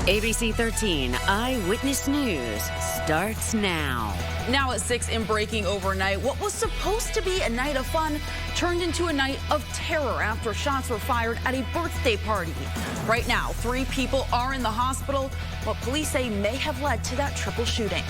ABC13 Eyewitness News starts now. Now at 6 in breaking overnight, what was supposed to be a night of fun turned into a night of terror after shots were fired at a birthday party. Right now, 3 people are in the hospital, what police say may have led to that triple shooting.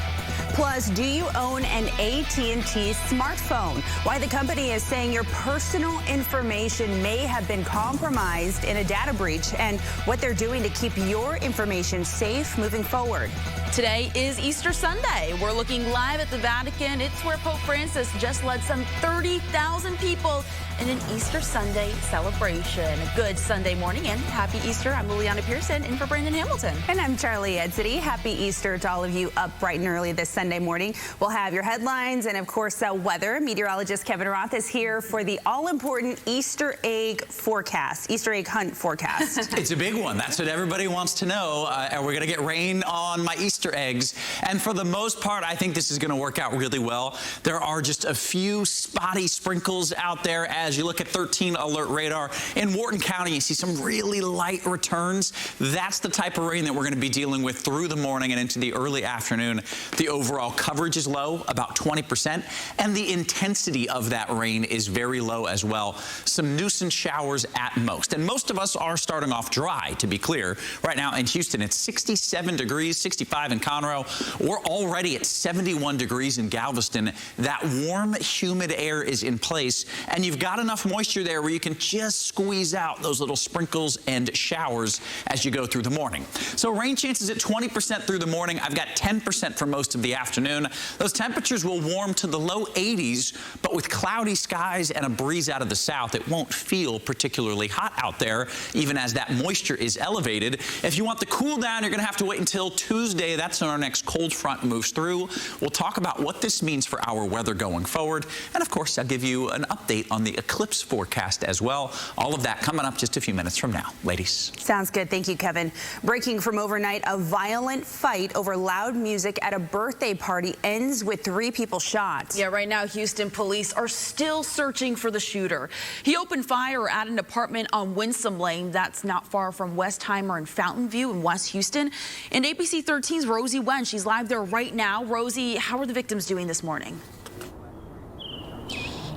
Plus, do you own an AT&T smartphone? Why the company is saying your personal information may have been compromised in a data breach, and what they're doing to keep your information safe moving forward. Today is Easter Sunday. We're looking live at the Vatican. It's where Pope Francis just led some 30,000 people in an Easter Sunday celebration. A good Sunday morning and happy Easter. I'm Lileana Pearson in for Brandon Hamilton. And I'm Charlie Edsity. Happy Easter to all of you up bright and early this Sunday morning. We'll have your headlines and, of course, weather. Meteorologist Kevin Roth is here for the all-important Easter egg forecast, Easter egg hunt forecast. It's a big one. That's what everybody wants to know. Are we going to get rain on my Easter eggs? And for the most part, I think this is going to work out really well. There are just a few spotty sprinkles out there as you look at 13 alert radar. In Wharton County, you see some really light returns. That's the type of rain that we're going to be dealing with through the morning and into the early afternoon. The overall coverage is low, about 20%, and the intensity of that rain is very low as well. Some nuisance showers at most. And most of us are starting off dry, to be clear. Right now in Houston, it's 67 degrees, 65 in Conroe. We're already at 71 degrees in Galveston. That warm, humid air is in place, and you've got enough moisture there where you can just squeeze out those little sprinkles and showers as you go through the morning. So rain chances at 20% through the morning. I've got 10% for most of the afternoon. Those temperatures will warm to the low 80s, but with cloudy skies and a breeze out of the south, it won't feel particularly hot out there, even as that moisture is elevated. If you want the cool down, you're going to have to wait until Tuesday. That's when our next cold front moves through. We'll talk about what this means for our weather going forward. And of course, I'll give you an update on the eclipse forecast as well. All of that coming up just a few minutes from now. Ladies. Sounds good. Thank you, Kevin. Breaking from overnight, a violent fight over loud music at a birthday party ends with 3 people shot. Yeah, right now, Houston police are still searching for the shooter. He opened fire at an apartment on Winsome Lane. That's not far from Westheimer and Fountain View in West Houston. And ABC 13's Rosie Wen, she's live there right now. Rosie, how are the victims doing this morning?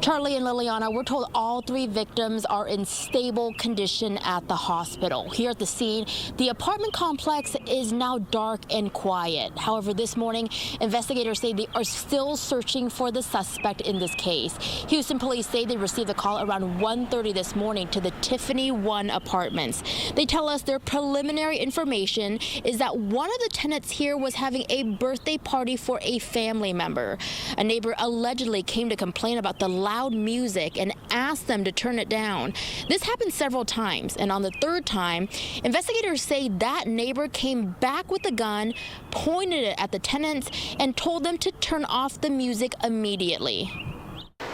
Charlie and Lileana, we're told all 3 victims are in stable condition at the hospital. Here at the scene, the apartment complex is now dark and quiet. However, this morning, investigators say they are still searching for the suspect in this case. Houston police say they received a call around 1:30 this morning to the Tiffany 1 apartments. They tell us their preliminary information is that one of the tenants here was having a birthday party for a family member. A neighbor allegedly came to complain about the loud music and asked them to turn it down. This happened several times, and on the 3rd time, investigators say that neighbor came back with a gun, pointed it at the tenants, and told them to turn off the music immediately.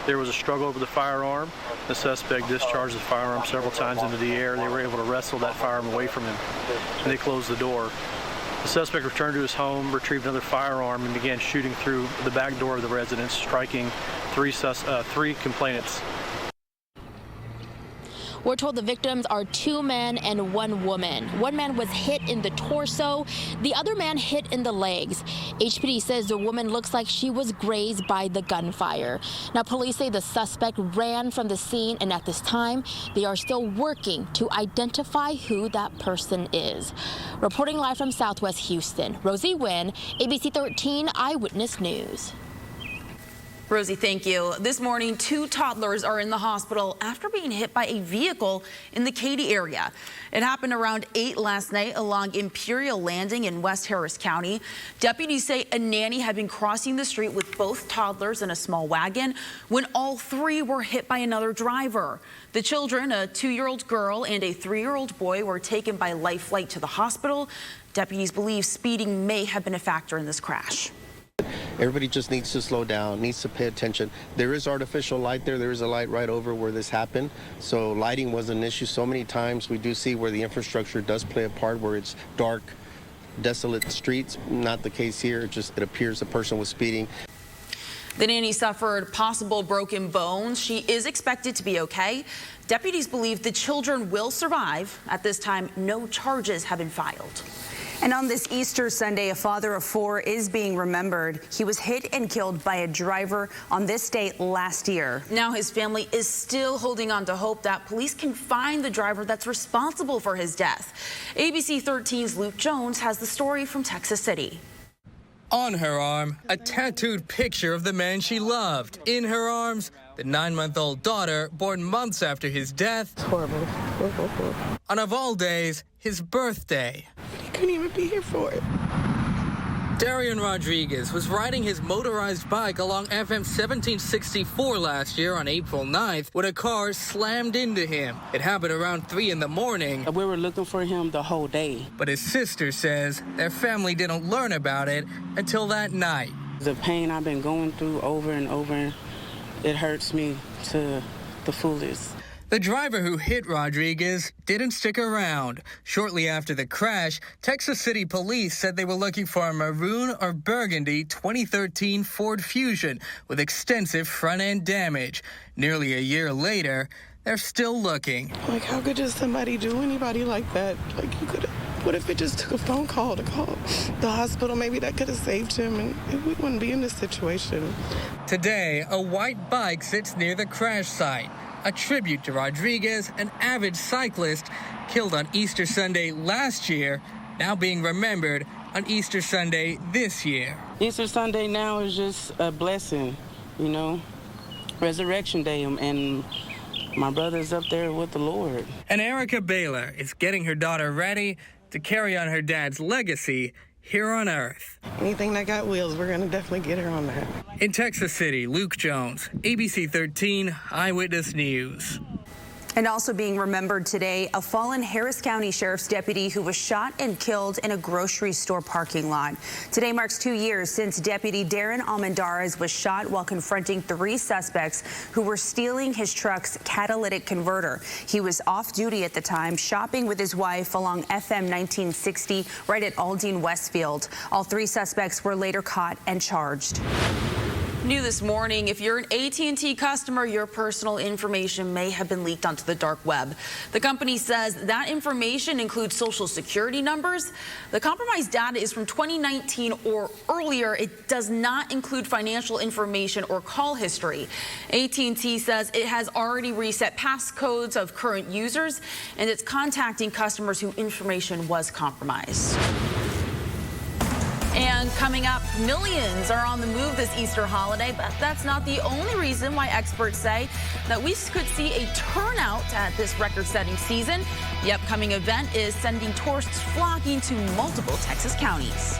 There was a struggle over the firearm. The suspect discharged the firearm several times into the air. They were able to wrestle that firearm away from him, and they closed the door. The suspect returned to his home, retrieved another firearm, and began shooting through the back door of the residence, striking 3 complainants. We're told the victims are 2 men and 1 woman. One man was hit in the torso, the other man hit in the legs. HPD says the woman looks like she was grazed by the gunfire. Now, police say the suspect ran from the scene, and at this time, they are still working to identify who that person is. Reporting live from Southwest Houston, Rosie Wen, ABC 13 Eyewitness News. Rosie, thank you. This morning, 2 toddlers are in the hospital after being hit by a vehicle in the Katy area. It happened around 8 last night along Imperial Landing in West Harris County. Deputies say a nanny had been crossing the street with both toddlers in a small wagon when all 3 were hit by another driver. The children, a 2-year-old girl and a 3-year-old boy, were taken by life flight to the hospital. Deputies believe speeding may have been a factor in this crash. Everybody just needs to slow down, needs to pay attention. There is artificial light there. There is a light right over where this happened. So lighting was an issue. So many times we do see where the infrastructure does play a part, where it's dark, desolate streets. Not the case here. It appears the person was speeding. The nanny suffered possible broken bones. She is expected to be okay. Deputies believe the children will survive. At this time, no charges have been filed. And on this Easter Sunday, a father of 4 is being remembered. He was hit and killed by a driver on this day last year. Now his family is still holding on to hope that police can find the driver that's responsible for his death. ABC 13's Luke Jones has the story from Texas City. On her arm, a tattooed picture of the man she loved. In her arms, the 9-month-old daughter, born months after his death. It's horrible. On of all days, his birthday. He couldn't even be here for it. Darian Rodriguez was riding his motorized bike along FM 1764 last year on April 9th when a car slammed into him. It happened around 3 in the morning. We were looking for him the whole day. But his sister says their family didn't learn about it until that night. The pain I've been going through over and over, it hurts me to the fullest. The driver who hit Rodriguez didn't stick around. Shortly after the crash, Texas City police said they were looking for a maroon or burgundy 2013 Ford Fusion with extensive front-end damage. Nearly a year later, they're still looking. Like, how could just somebody do anybody like that? Like, you could have. What if it just took a phone call to call the hospital? Maybe that could have saved him and we wouldn't be in this situation. Today, a white bike sits near the crash site. A tribute to Rodriguez, an avid cyclist killed on Easter Sunday last year, now being remembered on Easter Sunday this year. Easter Sunday now is just a blessing, you know, Resurrection Day, and my brother's up there with the Lord. And Erica Baylor is getting her daughter ready to carry on her dad's legacy here on Earth. Anything that got wheels, we're going to definitely get her on that. In Texas City, Luke Jones, ABC 13 Eyewitness News. And also being remembered today, a fallen Harris County Sheriff's deputy who was shot and killed in a grocery store parking lot. Today marks 2 years since Deputy Darren Almendarez was shot while confronting 3 suspects who were stealing his truck's catalytic converter. He was off duty at the time, shopping with his wife along FM 1960 right at Aldine Westfield. All 3 suspects were later caught and charged. New this morning, if you're an AT&T customer, your personal information may have been leaked onto the dark web. The company says that information includes social security numbers. The compromised data is from 2019 or earlier. It does not include financial information or call history. AT&T says it has already reset passcodes of current users, and it's contacting customers whose information was compromised. And coming up, millions are on the move this Easter holiday, but that's not the only reason why experts say that we could see a turnout at this record-setting season. The upcoming event is sending tourists flocking to multiple Texas counties.